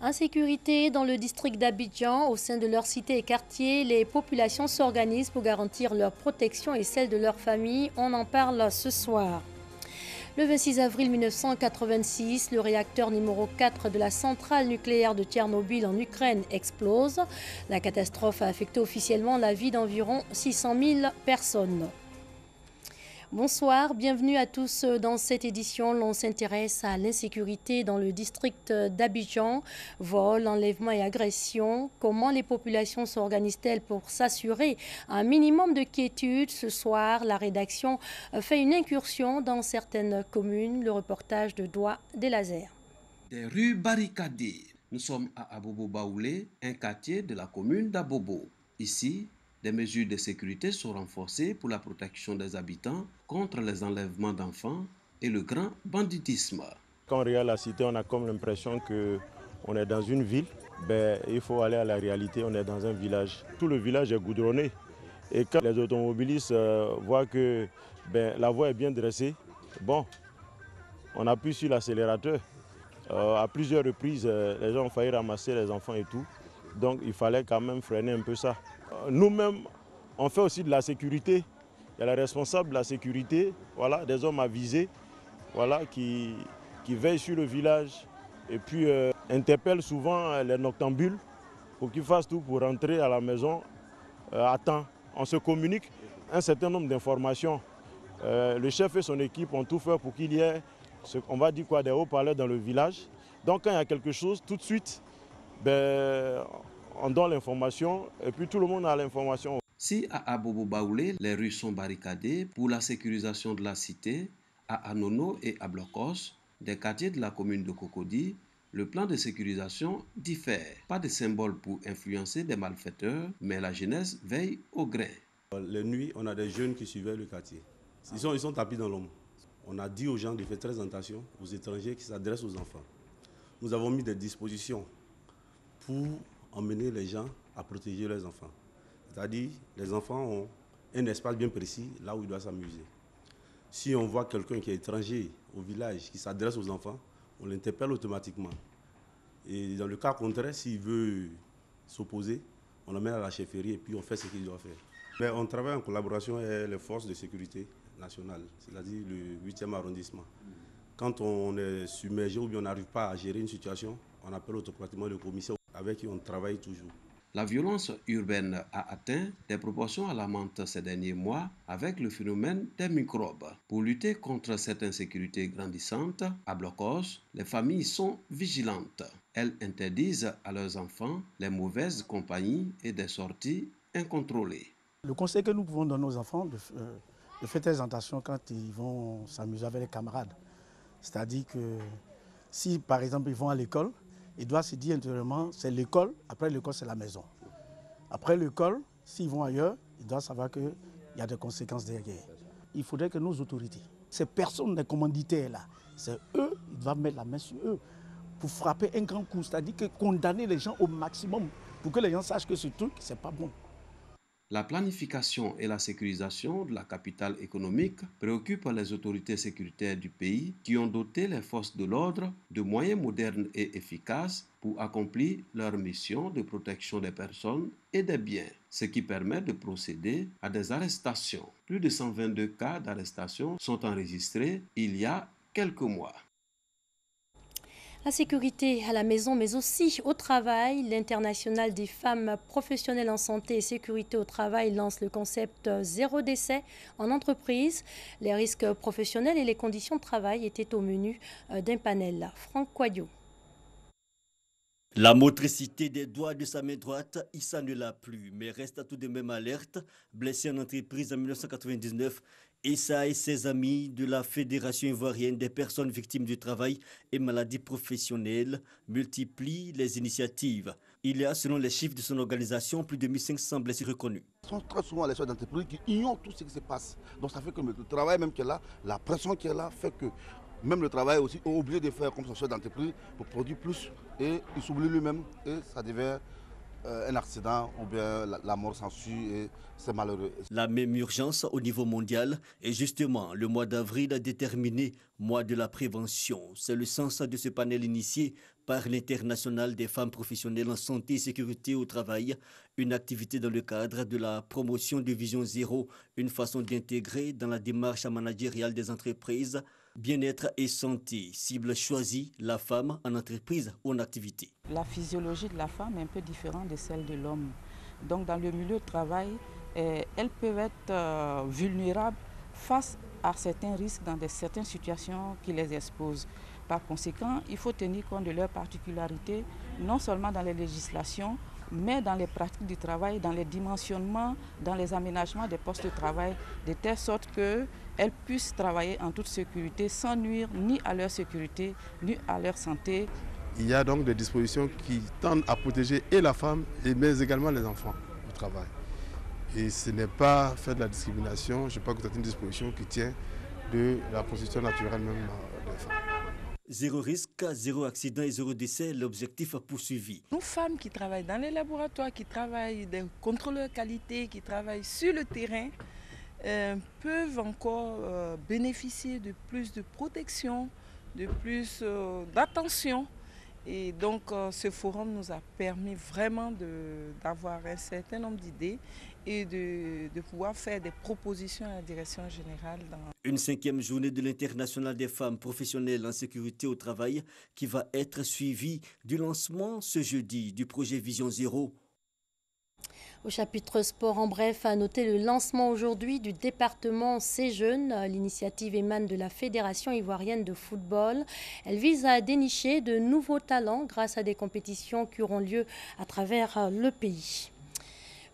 Insécurité dans le district d'Abidjan, au sein de leurs cités et quartiers, les populations s'organisent pour garantir leur protection et celle de leur famille. On en parle ce soir. Le 26 avril 1986, le réacteur numéro 4 de la centrale nucléaire de Tchernobyl en Ukraine explose. La catastrophe a affecté officiellement la vie d'environ 600 000 personnes. Bonsoir, bienvenue à tous dans cette édition. L'on s'intéresse à l'insécurité dans le district d'Abidjan, vol, enlèvement et agression. Comment les populations s'organisent-elles pour s'assurer un minimum de quiétude? Ce soir, la rédaction fait une incursion dans certaines communes. Le reportage de Doua Delazer. Des rues barricadées. Nous sommes à Abobo Baoulé, un quartier de la commune d'Abobo. Ici, des mesures de sécurité sont renforcées pour la protection des habitants contre les enlèvements d'enfants et le grand banditisme. Quand on regarde la cité, on a comme l'impression qu'on est dans une ville. Il faut aller à la réalité, on est dans un village. Tout le village est goudronné. Et quand les automobilistes voient que la voie est bien dressée, on appuie sur l'accélérateur. À plusieurs reprises, les gens ont failli ramasser les enfants et tout. Donc il fallait quand même freiner un peu ça. Nous-mêmes, on fait aussi de la sécurité. Il y a les responsables de la sécurité, des hommes avisés, qui veillent sur le village et puis interpellent souvent les noctambules pour qu'ils fassent tout pour rentrer à la maison à temps. On se communique un certain nombre d'informations. Le chef et son équipe ont tout fait pour qu'il y ait, des haut-parleurs dans le village. Donc quand il y a quelque chose, tout de suite, on donne l'information et puis tout le monde a l'information. Si à Abobo Baoulé, les rues sont barricadées pour la sécurisation de la cité, à Anono et à Blocos, des quartiers de la commune de Cocody, le plan de sécurisation diffère. Pas de symbole pour influencer des malfaiteurs, mais la jeunesse veille au grain. Les nuits, on a des jeunes qui suivaient le quartier. Ils sont tapis dans l'ombre. On a dit aux gens de faire très attention aux étrangers qui s'adressent aux enfants. Nous avons mis des dispositions pour emmener les gens à protéger leurs enfants. C'est-à-dire, les enfants ont un espace bien précis là où ils doivent s'amuser. Si on voit quelqu'un qui est étranger au village, qui s'adresse aux enfants, on l'interpelle automatiquement. Et dans le cas contraire, s'il veut s'opposer, on l'emmène à la chefferie et puis on fait ce qu'il doit faire. Mais on travaille en collaboration avec les forces de sécurité nationales, c'est-à-dire le 8e arrondissement. Quand on est submergé ou bien on n'arrive pas à gérer une situation, on appelle automatiquement le commissaire avec qui on travaille toujours. La violence urbaine a atteint des proportions alarmantes ces derniers mois avec le phénomène des microbes. Pour lutter contre cette insécurité grandissante, à Blocos, les familles sont vigilantes. Elles interdisent à leurs enfants les mauvaises compagnies et des sorties incontrôlées. Le conseil que nous pouvons donner aux enfants, de faire très attention quand ils vont s'amuser avec les camarades. C'est-à-dire que si par exemple ils vont à l'école, ils doivent se dire intérieurement, c'est l'école, après l'école c'est la maison. Après l'école, s'ils vont ailleurs, ils doivent savoir qu'il y a des conséquences derrière. Il faudrait que nos autorités, ces personnes, les commanditaires là, c'est eux, ils doivent mettre la main sur eux pour frapper un grand coup, c'est-à-dire que condamner les gens au maximum pour que les gens sachent que ce truc, c'est pas bon. La planification et la sécurisation de la capitale économique préoccupent les autorités sécuritaires du pays qui ont doté les forces de l'ordre de moyens modernes et efficaces pour accomplir leur mission de protection des personnes et des biens, ce qui permet de procéder à des arrestations. Plus de 122 cas d'arrestation sont enregistrés il y a quelques mois. La sécurité à la maison, mais aussi au travail. L'Internationale des femmes professionnelles en santé et sécurité au travail lance le concept zéro décès en entreprise. Les risques professionnels et les conditions de travail étaient au menu d'un panel. Franck Coyot. La motricité des doigts de sa main droite, Issa ne l'a plus, mais reste tout de même alerte. Blessé en entreprise en 1999, Issa et ses amis de la Fédération ivoirienne des personnes victimes du travail et maladies professionnelles multiplient les initiatives. Il y a, selon les chiffres de son organisation, plus de 1500 blessés reconnus. Ce sont très souvent les chefs d'entreprise qui ignorent tout ce qui se passe. Donc ça fait que le travail même qui est là, la pression qui est là, fait que même le travail aussi est obligé de faire comme son chef d'entreprise pour produire plus et il s'oublie lui-même et ça devient un accident ou bien la mort s'ensuit et c'est malheureux. La même urgence au niveau mondial est justement le mois d'avril déterminé mois de la prévention. C'est le sens de ce panel initié par l'Internationale des femmes professionnelles en santé et sécurité au travail, une activité dans le cadre de la promotion de Vision Zéro, une façon d'intégrer dans la démarche managériale des entreprises bien-être et santé. Cible choisie, la femme en entreprise ou en activité. La physiologie de la femme est un peu différente de celle de l'homme. Donc dans le milieu de travail, elles peuvent être vulnérables face à certains risques dans certaines situations qui les exposent. Par conséquent, il faut tenir compte de leurs particularités, non seulement dans les législations, mais dans les pratiques du travail, dans les dimensionnements, dans les aménagements des postes de travail, de telle sorte qu'elles puissent travailler en toute sécurité sans nuire ni à leur sécurité, ni à leur santé. Il y a donc des dispositions qui tendent à protéger et la femme, mais également les enfants au travail. Et ce n'est pas faire de la discrimination, je crois que c'est une disposition qui tient de la position naturelle même des femmes. Zéro risque, zéro accident et zéro décès, l'objectif poursuivi. Nos femmes qui travaillent dans les laboratoires, qui travaillent des contrôleurs qualité, qui travaillent sur le terrain, peuvent encore bénéficier de plus de protection, de plus d'attention. Et donc ce forum nous a permis vraiment d'avoir un certain nombre d'idées et de pouvoir faire des propositions à la direction générale. Une 5e journée de l'Internationale des femmes professionnelles en sécurité au travail qui va être suivie du lancement ce jeudi du projet Vision Zéro. Au chapitre sport, en bref, à noter le lancement aujourd'hui du département C Jeunes. L'initiative émane de la Fédération ivoirienne de football. Elle vise à dénicher de nouveaux talents grâce à des compétitions qui auront lieu à travers le pays.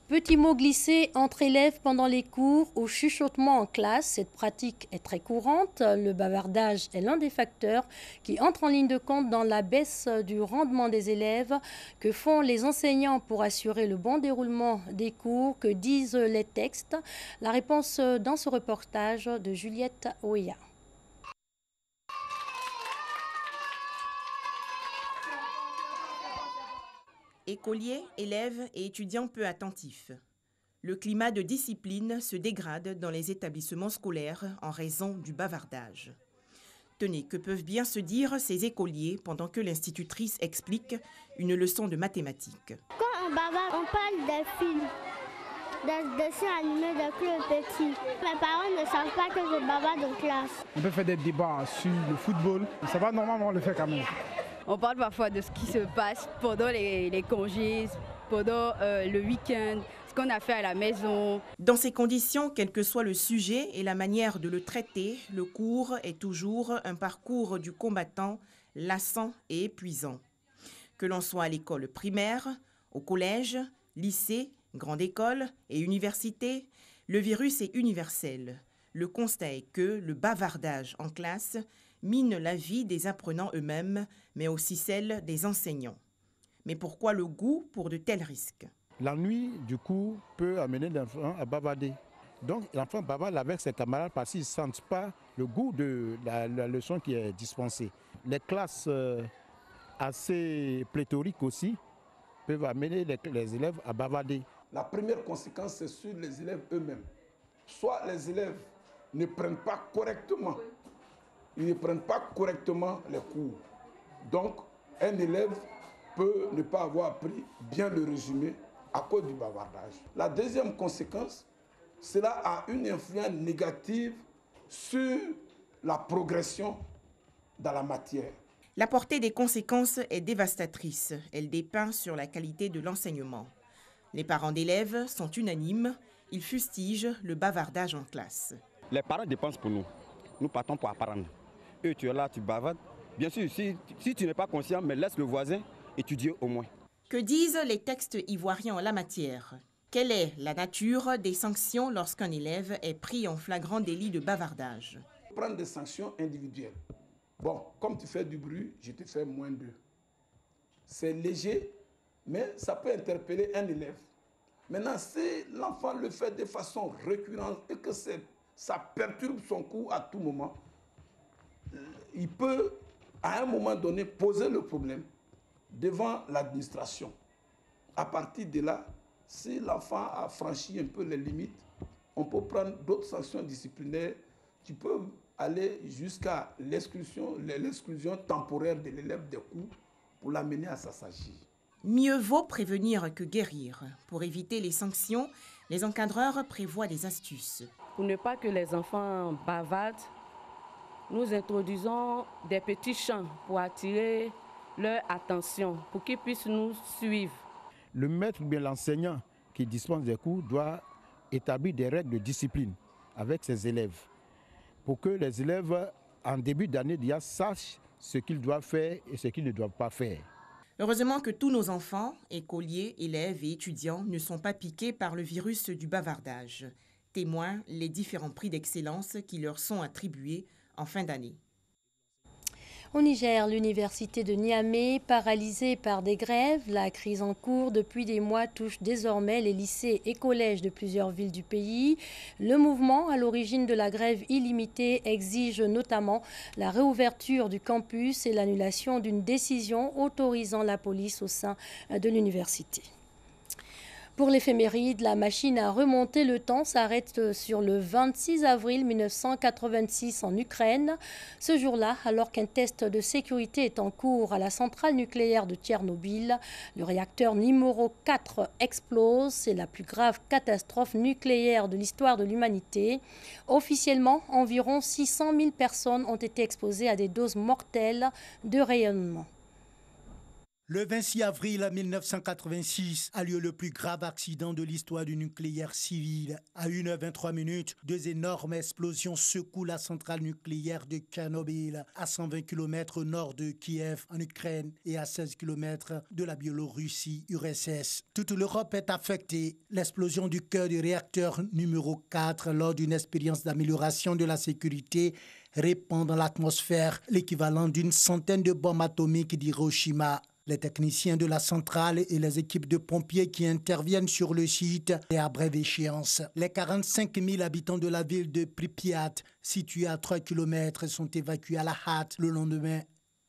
Petit mot glissé entre élèves pendant les cours ou chuchotement en classe. Cette pratique est très courante. Le bavardage est l'un des facteurs qui entrent en ligne de compte dans la baisse du rendement des élèves. Que font les enseignants pour assurer le bon déroulement des cours? Que disent les textes? La réponse dans ce reportage de Juliette Ouya. Écoliers, élèves et étudiants peu attentifs. Le climat de discipline se dégrade dans les établissements scolaires en raison du bavardage. Tenez, que peuvent bien se dire ces écoliers pendant que l'institutrice explique une leçon de mathématiques. Quand on bavarde, on parle des films, des dessins animés de Claude Petit. Mes parents ne savent pas que je bavarde en classe. On peut faire des débats sur le football. Ça va, normalement, on le fait quand même. On parle parfois de ce qui se passe pendant les congés, pendant le week-end, ce qu'on a fait à la maison. Dans ces conditions, quel que soit le sujet et la manière de le traiter, le cours est toujours un parcours du combattant lassant et épuisant. Que l'on soit à l'école primaire, au collège, lycée, grande école et université, le virus est universel. Le constat est que le bavardage en classe mine la vie des apprenants eux-mêmes, mais aussi celle des enseignants. Mais pourquoi le goût pour de tels risques? L'ennui du cours peut amener l'enfant à bavarder. Donc l'enfant bavarde avec ses camarades parce qu'ils ne sentent pas le goût de la leçon qui est dispensée. Les classes assez pléthoriques aussi peuvent amener les élèves à bavarder. La première conséquence, c'est sur les élèves eux-mêmes. Soit les élèves ne prennent pas correctement, ils ne prennent pas correctement les cours. Donc, un élève peut ne pas avoir appris bien le résumé à cause du bavardage. La deuxième conséquence, cela a une influence négative sur la progression dans la matière. La portée des conséquences est dévastatrice. Elle dépeint sur la qualité de l'enseignement. Les parents d'élèves sont unanimes. Ils fustigent le bavardage en classe. Les parents dépensent pour nous. Nous partons pour apprendre. Eux, tu es là, tu bavardes. Bien sûr, si tu n'es pas conscient, mais laisse le voisin étudier au moins. Que disent les textes ivoiriens en la matière? Quelle est la nature des sanctions lorsqu'un élève est pris en flagrant délit de bavardage? Prendre des sanctions individuelles. Bon, comme tu fais du bruit, je te fais moins 2. C'est léger, mais ça peut interpeller un élève. Maintenant, si l'enfant le fait de façon récurrente et que ça perturbe son cours à tout moment, il peut, à un moment donné, poser le problème devant l'administration À partir de là, si l'enfant a franchi un peu les limites, on peut prendre d'autres sanctions disciplinaires qui peuvent aller jusqu'à l'exclusion temporaire de l'élève des cours pour l'amener à s'assagir. Mieux vaut prévenir que guérir. Pour éviter les sanctions, les encadreurs prévoient des astuces. Pour ne pas que les enfants bavardent, nous introduisons des petits chants pour attirer leur attention, pour qu'ils puissent nous suivre. Le maître ou bien l'enseignant qui dispense des cours doit établir des règles de discipline avec ses élèves pour que les élèves, en début d'année, sachent ce qu'ils doivent faire et ce qu'ils ne doivent pas faire. Heureusement que tous nos enfants, écoliers, élèves et étudiants ne sont pas piqués par le virus du bavardage. Témoins les différents prix d'excellence qui leur sont attribués en fin d'année. Au Niger, l'université de Niamey, paralysée par des grèves, la crise en cours depuis des mois touche désormais les lycées et collèges de plusieurs villes du pays. Le mouvement à l'origine de la grève illimitée exige notamment la réouverture du campus et l'annulation d'une décision autorisant la police au sein de l'université. Pour l'éphéméride, la machine à remonter le temps s'arrête sur le 26 avril 1986 en Ukraine. Ce jour-là, alors qu'un test de sécurité est en cours à la centrale nucléaire de Tchernobyl, le réacteur numéro 4 explose. C'est la plus grave catastrophe nucléaire de l'histoire de l'humanité. Officiellement, environ 600 000 personnes ont été exposées à des doses mortelles de rayonnement. Le 26 avril 1986 a lieu le plus grave accident de l'histoire du nucléaire civil. À 1h23, deux énormes explosions secouent la centrale nucléaire de Tchernobyl, à 120 km au nord de Kiev, en Ukraine, et à 16 km de la Biélorussie, URSS. Toute l'Europe est affectée. L'explosion du cœur du réacteur numéro 4 lors d'une expérience d'amélioration de la sécurité répand dans l'atmosphère l'équivalent d'une centaine de bombes atomiques d'Hiroshima. Les techniciens de la centrale et les équipes de pompiers qui interviennent sur le site et à brève échéance. Les 45 000 habitants de la ville de Pripyat, située à 3 km, sont évacués à la hâte le lendemain.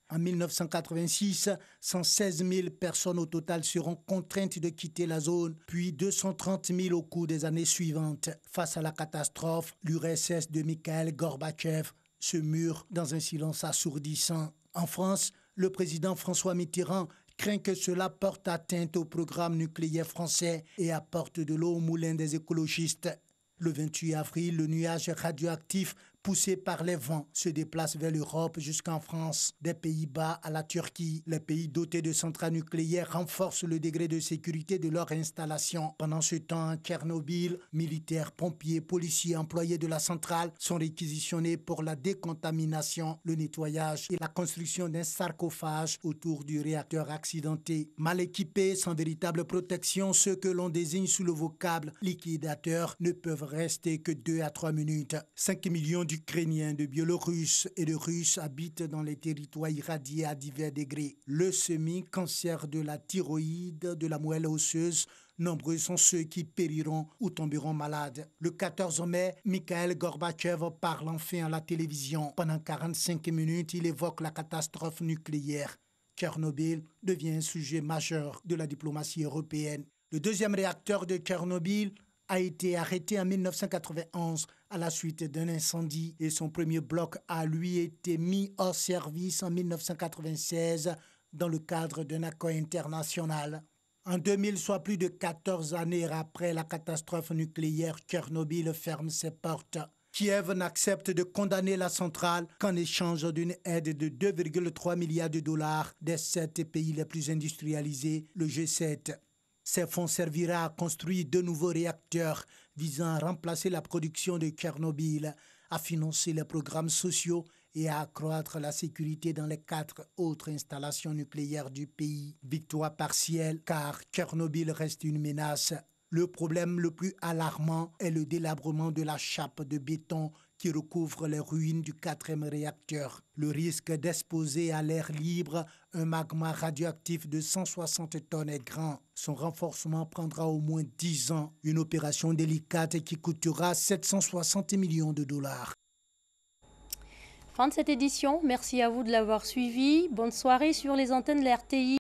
En 1986, 116 000 personnes au total seront contraintes de quitter la zone, puis 230 000 au cours des années suivantes. Face à la catastrophe, l'URSS de Mikhail Gorbatchev se mure dans un silence assourdissant. En France, le président François Mitterrand craint que cela porte atteinte au programme nucléaire français et apporte de l'eau au moulin des écologistes. Le 28 avril, le nuage radioactif poussé par les vents se déplace vers l'Europe jusqu'en France, des Pays-Bas à la Turquie. Les pays dotés de centrales nucléaires renforcent le degré de sécurité de leur installation. Pendant ce temps, à Tchernobyl, militaires, pompiers, policiers, employés de la centrale sont réquisitionnés pour la décontamination, le nettoyage et la construction d'un sarcophage autour du réacteur accidenté. Mal équipés, sans véritable protection, ceux que l'on désigne sous le vocable liquidateur ne peuvent rester que 2 à 3 minutes. 5 millions d'Ukrainiens, de Biélorusses et de Russes habitent dans les territoires irradiés à divers degrés. Leucémie, cancer de la thyroïde, de la moelle osseuse, nombreux sont ceux qui périront ou tomberont malades. Le 14 mai, Mikhail Gorbatchev parle enfin à la télévision. Pendant 45 minutes, il évoque la catastrophe nucléaire. Tchernobyl devient un sujet majeur de la diplomatie européenne. Le deuxième réacteur de Tchernobyl a été arrêté en 1991 à la suite d'un incendie et son premier bloc a lui été mis hors service en 1996 dans le cadre d'un accord international. En 2000, soit plus de 14 années après la catastrophe nucléaire, Tchernobyl ferme ses portes. Kiev n'accepte de condamner la centrale qu'en échange d'une aide de 2,3 milliards de dollars des 7 pays les plus industrialisés, le G7. Ces fonds servira à construire 2 nouveaux réacteurs visant à remplacer la production de Tchernobyl, à financer les programmes sociaux et à accroître la sécurité dans les 4 autres installations nucléaires du pays. Victoire partielle car Tchernobyl reste une menace. Le problème le plus alarmant est le délabrement de la chape de béton qui recouvre les ruines du 4e réacteur. Le risque d'exposer à l'air libre un magma radioactif de 160 tonnes est grand. Son renforcement prendra au moins 10 ans, une opération délicate qui coûtera 760 millions de dollars. Fin de cette édition, merci à vous de l'avoir suivi. Bonne soirée sur les antennes de la RTI.